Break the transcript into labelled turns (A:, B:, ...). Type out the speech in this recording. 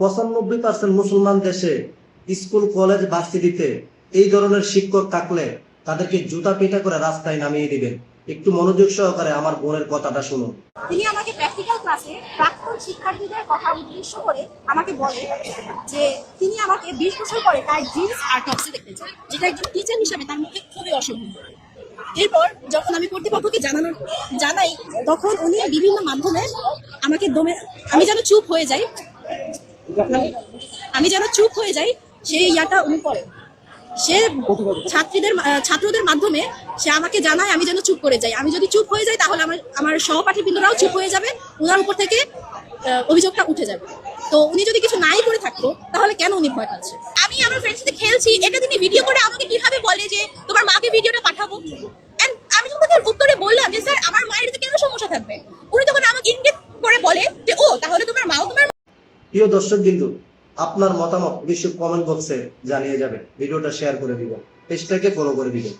A: 95% মুসলমান দেশে school college ভার্সিটিতে এই ধরনের শিক্ষক থাকলে তাদেরকে জুতা পিটা করে রাস্তায় নামিয়ে দিবেন। একটু মনোযোগ সহকারে আমার বোনের কথাটা শুনুন।
B: তিনি আমাকে প্র্যাকটিক্যাল ক্লাসে প্রাক্তন শিক্ষার্থীদের কথা উদ্দেশ্য করে আমাকে বলে যে তিনি আমাকে 20 বছর পরে তার জিন্স আর টপসে দেখতে চান, যেটা একজন টিচার হিসাবে তার মুখে খুবই অসম্ভব। এরপর যখন আমি কর্তৃপক্ষকে জানাই, তখন উনি বিভিন্ন মাধ্যমে আমাকে আমি যেন চুপ হয়ে যাই সেই ইয়াটা উনি করে। সে ছাত্রদের মাধ্যমে সে আমাকে জানায় আমি যেন চুপ করে যাই। আমি যদি চুপ হয়ে যাই তাহলে আমার সহপাঠী বৃন্দরাও চুপ হয়ে যাবে, ওনার উপর থেকে অভিযোগটা উঠে যাবে। তো উনি যদি কিছু নাই করে থাকতো তাহলে কেন উনি ভয় পাচ্ছে? আমি আমার ফ্রেন্ডস সাথে খেলছি, এটা তিনি ভিডিও করে আমাকে কিভাবে বলে যে তোমার মাকে ভিডিওটা পাঠাবো। আমি যখন তার উত্তরে বললাম যে স্যার আমার মায়ের কেন সমস্যা থাকবে, উনি তখন আমাকে ইঙ্গিত করে বলে যে ও তাহলে তোমার মাও তোমার।
A: প্রিয় দর্শক বিন্দু, আপনার মতামত অবশ্যই কমেন্ট বক্সে জানিয়ে যাবেন, ভিডিওটা শেয়ার করে দিবেন, পেজটাকে ফলো করে দিবেন।